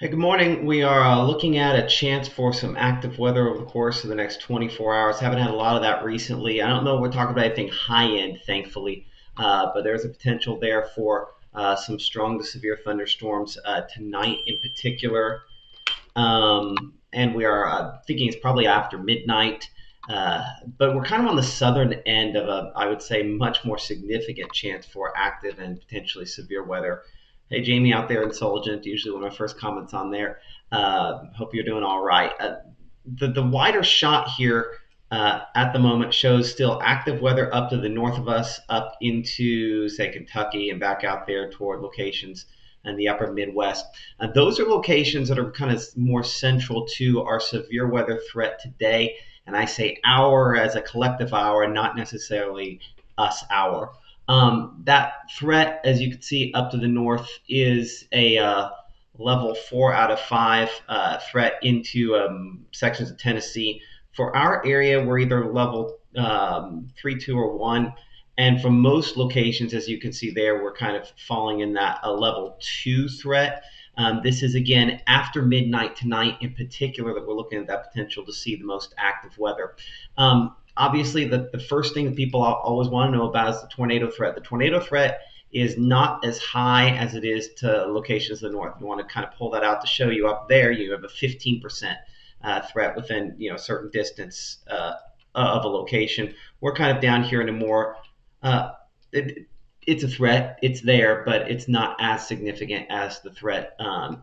Hey, good morning. We are looking at a chance for some active weather over the course of the next 24 hours. Haven't had a lot of that recently. I don't know if we're talking about anything high end, thankfully, but there's a potential there for some strong to severe thunderstorms tonight in particular. And we are thinking it's probably after midnight. Uh, but we're kind of on the southern end of I would say, much more significant chance for active and potentially severe weather. Hey, Jamie out there in Solent, usually one of my first comments on there. Hope you're doing all right. The wider shot here at the moment shows still active weather up to the north of us, up into, say, Kentucky and back out there toward locations in the upper Midwest. Those are locations that are kind of more central to our severe weather threat today. And I say our as a collective our, not necessarily us our. That threat, as you can see up to the north, is a level 4 out of 5 threat into sections of Tennessee. For our area, we're either level 3, 2, or 1. And from most locations, as you can see there, we're kind of falling in that a level 2 threat. This is again after midnight tonight, in particular, that we're looking at that potential to see the most active weather. Obviously, the first thing that people always want to know about is the tornado threat. The tornado threat is not as high as it is to locations in the north. You want to kind of pull that out to show you up there. You have a 15% threat within a certain distance of a location. We're kind of down here in a more uh, it, it's a threat. It's there, but it's not as significant as the threat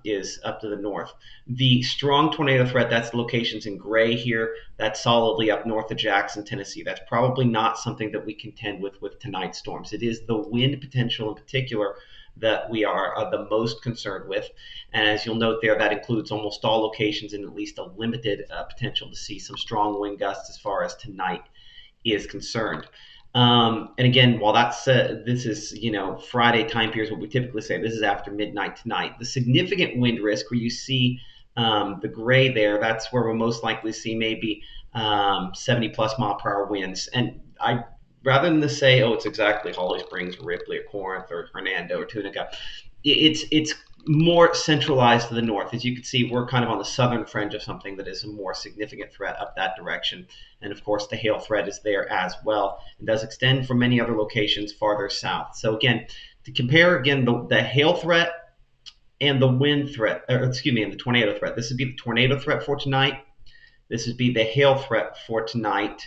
is up to the north. The strong tornado threat, that's locations in gray here. That's solidly up north of Jackson, Tennessee. That's probably not something that we contend with tonight's storms. It is the wind potential in particular that we are the most concerned with. And as you'll note there, that includes almost all locations and at least a limited potential to see some strong wind gusts as far as tonight is concerned. And again, while that's this is Friday time period is what we typically say. This is after midnight tonight. The significant wind risk where you see the gray there, that's where we'll most likely see maybe 70 plus mile per hour winds. And I rather than to say, oh, it's exactly Holly Springs, or Ripley, or Corinth, or Hernando, or Tunica, it's more centralized to the north. As you can see, we're kind of on the southern fringe of something that is a more significant threat up that direction. And of course, the hail threat is there as well and does extend from many other locations farther south. So again, to compare again the hail threat and the wind threat, or excuse me, and the tornado threat. This would be the tornado threat for tonight. This would be the hail threat for tonight.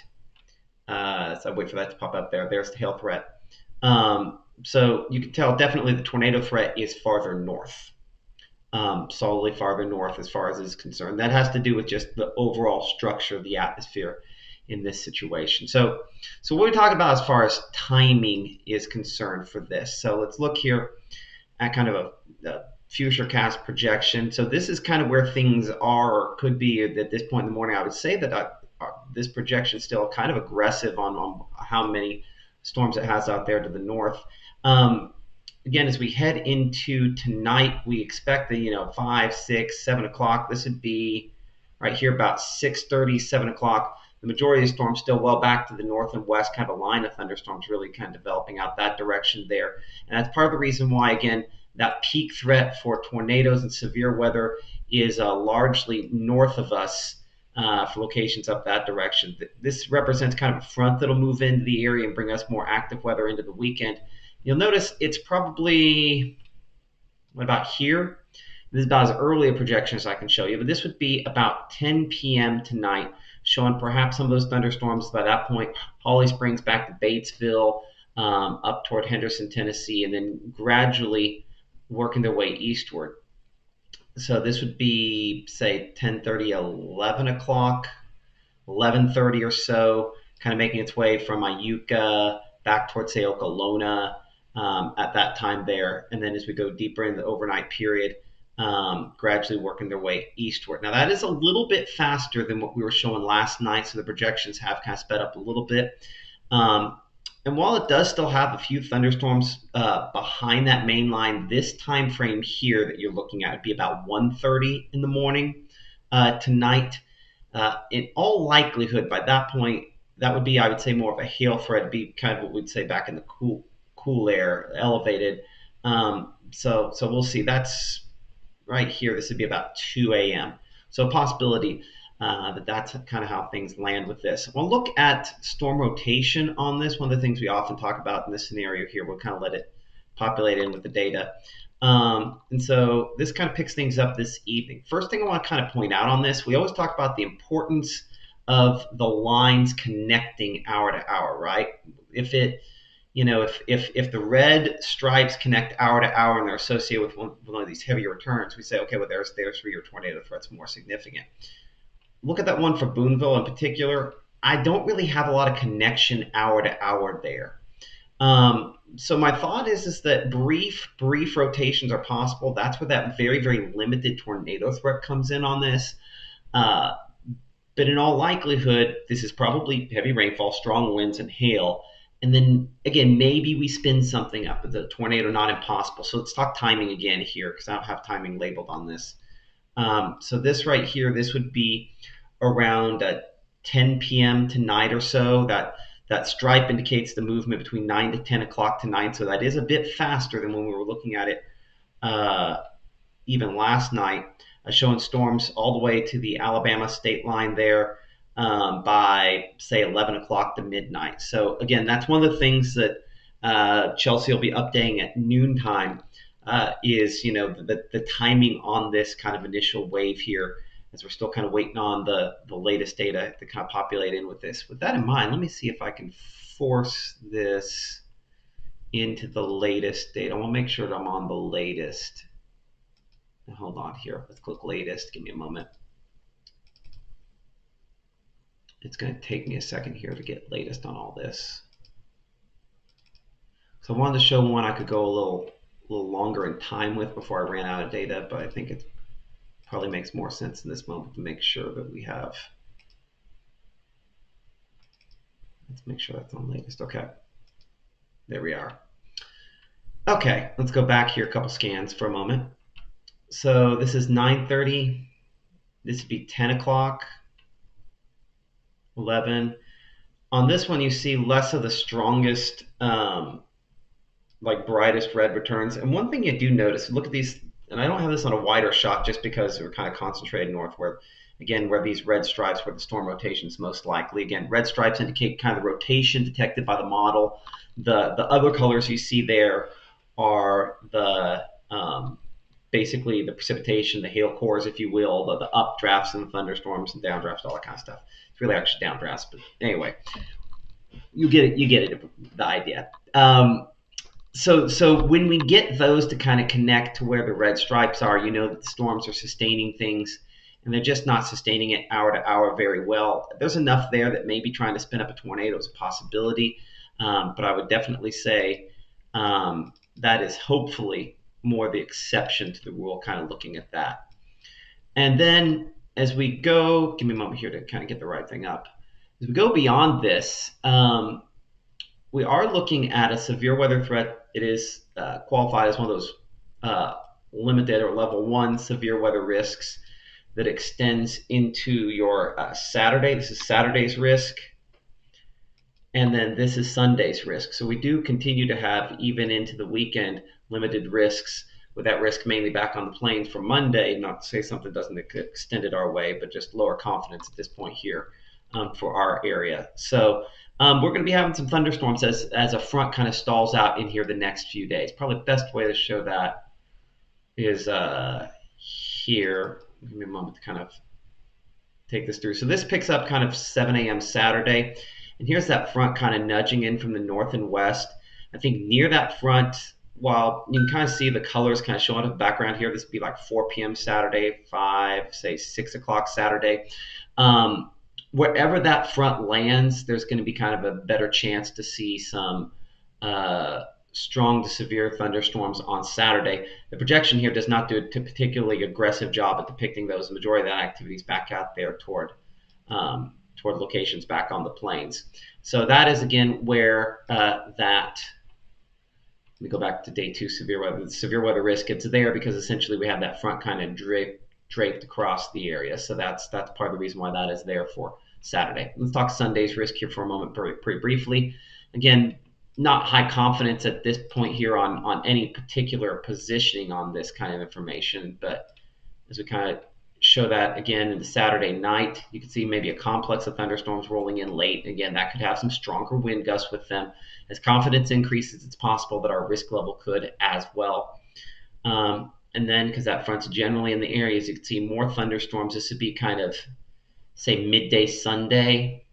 So I wait for that to pop up there. There's the hail threat. So you can tell definitely the tornado threat is farther north, solidly farther north as far as is concerned. That has to do with just the overall structure of the atmosphere in this situation. So what we talk about as far as timing is concerned for this. So let's look here at kind of a futurecast projection. So this is kind of where things are or could be at this point in the morning. I would say that this projection is still kind of aggressive on how many storms it has out there to the north. Again, as we head into tonight, we expect the 5, 6, 7 o'clock. This would be right here about 6:30, 7 o'clock. The majority of the storms still well back to the north and west, kind of a line of thunderstorms really kind of developing out that direction there. And that's part of the reason why, again, that peak threat for tornadoes and severe weather is largely north of us for locations up that direction. This represents kind of a front that'll move into the area and bring us more active weather into the weekend. You'll notice it's probably, what about here? This is about as early a projection as I can show you, but this would be about 10 p.m. tonight, showing perhaps some of those thunderstorms by that point. Holly Springs back to Batesville, up toward Henderson, Tennessee, and then gradually working their way eastward. So this would be, say, 10:30, 11 o'clock, 11:30 or so, kind of making its way from Iuka back towards, say, Okolona at that time there. And then as we go deeper in the overnight period, gradually working their way eastward. Now, that is a little bit faster than what we were showing last night, so the projections have kind of sped up a little bit. And while it does still have a few thunderstorms behind that main line, this time frame here that you're looking at would be about 1:30 in the morning tonight. In all likelihood, by that point, that would be, I would say, more of a hail threat. It'd be kind of what we'd say back in the cool air, elevated. So we'll see. That's right here, this would be about 2 a.m. So a possibility that's kind of how things land with this. We'll look at storm rotation on this. One of the things we often talk about in this scenario here, we'll kind of let it populate in with the data. And so this kind of picks things up this evening. First thing I want to kind of point out on this, we always talk about the importance of the lines connecting hour to hour, right? If it, you know, if the red stripes connect hour to hour and they're associated with one of these heavier returns, we say, okay, well, there's where your tornado threat's more significant. Look at that one for Boonville in particular. I don't really have a lot of connection hour to hour there. So my thought is that brief rotations are possible. That's where that very, very limited tornado threat comes in on this. But in all likelihood, this is probably heavy rainfall, strong winds, and hail. And then again, maybe we spin something up with the tornado, not impossible. So let's talk timing again here because I don't have timing labeled on this. So this right here, this would be around 10 p.m. tonight or so. That stripe indicates the movement between 9 to 10 o'clock tonight. So that is a bit faster than when we were looking at it even last night, showing storms all the way to the Alabama state line there by, say, 11 o'clock to midnight. So again, that's one of the things that Chelsea will be updating at noontime is, you know, the timing on this kind of initial wave here, as we're still kind of waiting on the latest data to kind of populate in with this. With that in mind, let me see if I can force this into the latest data. I want to make sure that I'm on the latest. Hold on here. Let's click latest. Give me a moment. It's going to take me a second here to get latest on all this. So I wanted to show one I could go a little longer in time with before I ran out of data, but I think it probably makes more sense in this moment to make sure that we have. Let's make sure that's on latest. Okay. There we are. Okay, let's go back here a couple scans for a moment. So this is 9:30. This would be 10 o'clock, 11. On this one, you see less of the strongest, like brightest red returns. And one thing you do notice, look at these, and I don't have this on a wider shot just because we're kind of concentrated northward. Again, where these red stripes, where the storm rotation is most likely. Again, red stripes indicate kind of the rotation detected by the model. The other colors you see there are the basically the precipitation, the hail cores, if you will, the updrafts and the thunderstorms and downdrafts, all that kind of stuff. It's really actually downdrafts, but anyway, you get it, the idea. So when we get those to kind of connect to where the red stripes are, you know that the storms are sustaining things, and they're just not sustaining it hour to hour very well. There's enough there that maybe trying to spin up a tornado is a possibility, but I would definitely say that is hopefully more the exception to the rule, kind of looking at that. And then as we go, give me a moment here to kind of get the right thing up. As we go beyond this, we are looking at a severe weather threat. It is qualified as one of those limited or level 1 severe weather risks that extends into your Saturday. This is Saturday's risk. And then this is Sunday's risk. So we do continue to have, even into the weekend, limited risks, with that risk mainly back on the plains for Monday. Not to say something doesn't extend it our way, but just lower confidence at this point here for our area. So we're going to be having some thunderstorms as a front kind of stalls out in here the next few days. Probably the best way to show that is here. Give me a moment to kind of take this through. So this picks up kind of 7 a.m. Saturday. And here's that front kind of nudging in from the north and west. I think near that front, while you can kind of see the colors kind of showing up in the background here, this would be like 4 p.m. Saturday, 5, say 6 o'clock Saturday. Wherever that front lands, there's going to be kind of a better chance to see some strong to severe thunderstorms on Saturday. The projection here does not do a particularly aggressive job at depicting those. The majority of that activity is back out there toward locations back on the plains. So that is, again, where let me go back to day 2, severe weather. The severe weather risk, it's there because essentially we have that front kind of draped across the area. So that's part of the reason why that is there for Saturday. Let's talk Sunday's risk here for a moment pretty briefly. Again, not high confidence at this point here on any particular positioning on this kind of information, but as we kind of show that again into Saturday night. You can see maybe a complex of thunderstorms rolling in late. Again, that could have some stronger wind gusts with them. As confidence increases, it's possible that our risk level could as well. And then, because that front's generally in the areas, you can see more thunderstorms. This would be kind of, say, midday Sunday,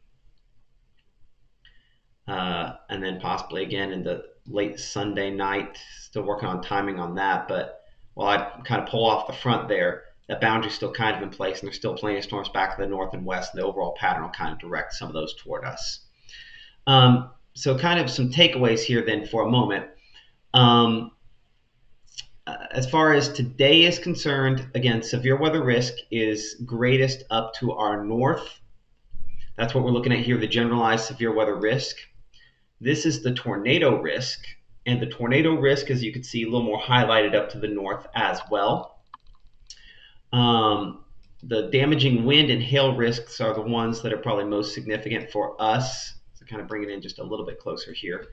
and then possibly again in the late Sunday night. Still working on timing on that, but while I kind of pull off the front there, that boundary's still kind of in place, and there's still plenty of storms back to the north and west, and the overall pattern will kind of direct some of those toward us. So kind of some takeaways here then for a moment. As far as today is concerned, again, severe weather risk is greatest up to our north. That's what we're looking at here, the generalized severe weather risk. This is the tornado risk, and the tornado risk, as you can see, a little more highlighted up to the north as well. The damaging wind and hail risks are the ones that are probably most significant for us. So kind of bring it in just a little bit closer here.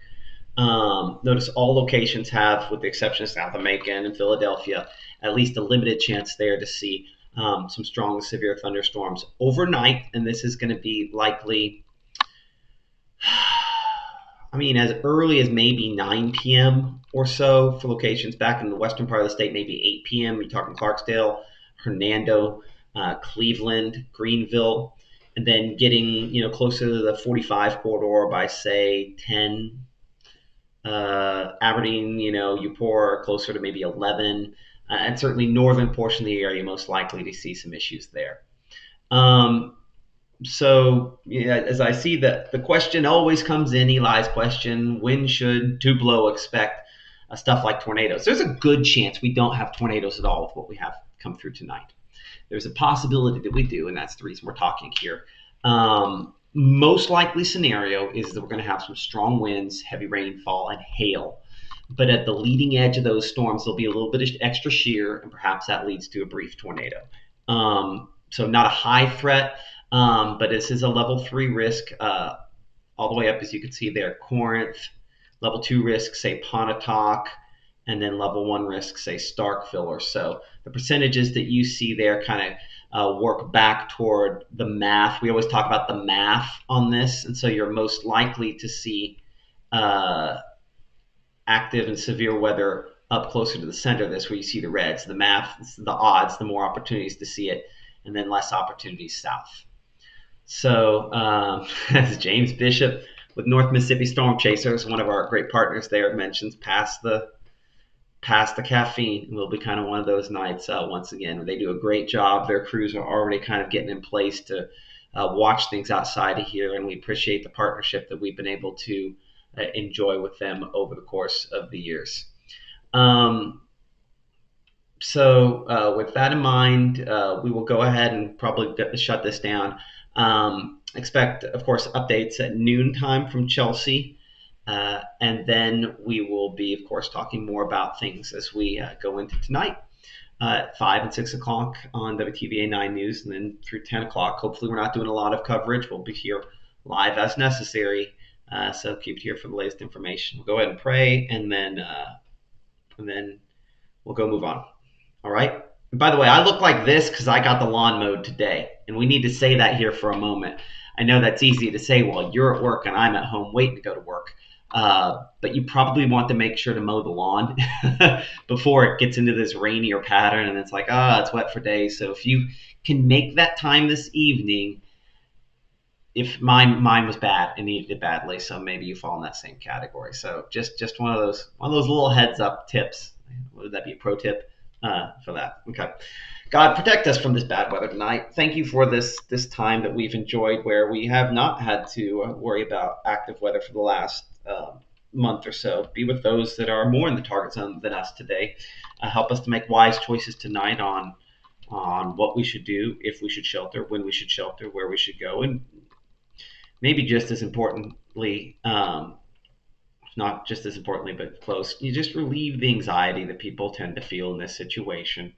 Notice all locations have, with the exception of South of Macon and Philadelphia, at least a limited chance there to see some strong severe thunderstorms overnight, and this is going to be likely, I mean, as early as maybe 9 p.m. or so for locations back in the western part of the state, maybe 8 p.m. You're talking Clarksdale, Hernando, Cleveland, Greenville, and then getting closer to the 45 corridor by say 10. Aberdeen, Eupora closer to maybe 11, and certainly northern portion of the area most likely to see some issues there. So as I see that the question always comes in, Eli's question, when should Tupelo expect stuff like tornadoes? There's a good chance we don't have tornadoes at all with what we have come through tonight. There's a possibility that we do, and that's the reason we're talking here. Most likely scenario is that we're going to have some strong winds, heavy rainfall, and hail. But at the leading edge of those storms, there'll be a little bit of extra shear, and perhaps that leads to a brief tornado. So not a high threat, but this is a level 3 risk all the way up, as you can see there, Corinth. Level 2 risk, say Pontotoc, and then level 1 risk, say Starkville or so. The percentages that you see there kind of work back toward the math. We always talk about the math on this, and so you're most likely to see active and severe weather up closer to the center of this, where you see the reds. The math, the odds, the more opportunities to see it, and then less opportunities south. So as James Bishop with North Mississippi Storm Chasers, one of our great partners there, mentions, pass the caffeine. Will be kind of one of those nights once again. They do a great job. Their crews are already kind of getting in place to watch things outside of here, and we appreciate the partnership that we've been able to enjoy with them over the course of the years. So with that in mind, we will go ahead and probably shut this down. Expect, of course, updates at noontime from Chelsea. And then we will be, of course, talking more about things as we go into tonight at 5 and 6 o'clock on WTVA 9 News, and then through 10 o'clock. Hopefully we're not doing a lot of coverage. We'll be here live as necessary. So keep it here for the latest information. We'll go ahead and pray, and then we'll go move on. All right? And by the way, I look like this because I got the lawn mowed today, and we need to say that here for a moment. I know that's easy to say while you're at work and I'm at home waiting to go to work. But you probably want to make sure to mow the lawn before it gets into this rainier pattern and it's like, it's wet for days. So if you can make that time this evening, if mine was bad and needed it badly, so maybe you fall in that same category. So just one of those little heads up tips. Would that be a pro tip for that? Okay. God, protect us from this bad weather tonight. Thank you for this time that we've enjoyed where we have not had to worry about active weather for the last month or so. Be with those that are more in the target zone than us today. Help us to make wise choices tonight on what we should do, if we should shelter, when we should shelter, where we should go, and maybe just as importantly, not just as importantly, but close, you just relieve the anxiety that people tend to feel in this situation.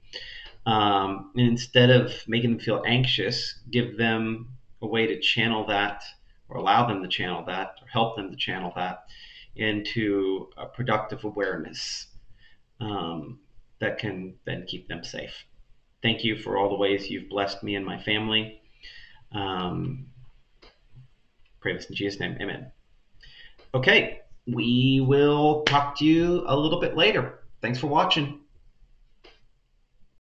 And instead of making them feel anxious, give them a way to channel that, or allow them to channel that, or help them to channel that into a productive awareness that can then keep them safe. thank you for all the ways you've blessed me and my family. Um, Pray this in Jesus' name. Amen. Okay, we will talk to you a little bit later. Thanks for watching.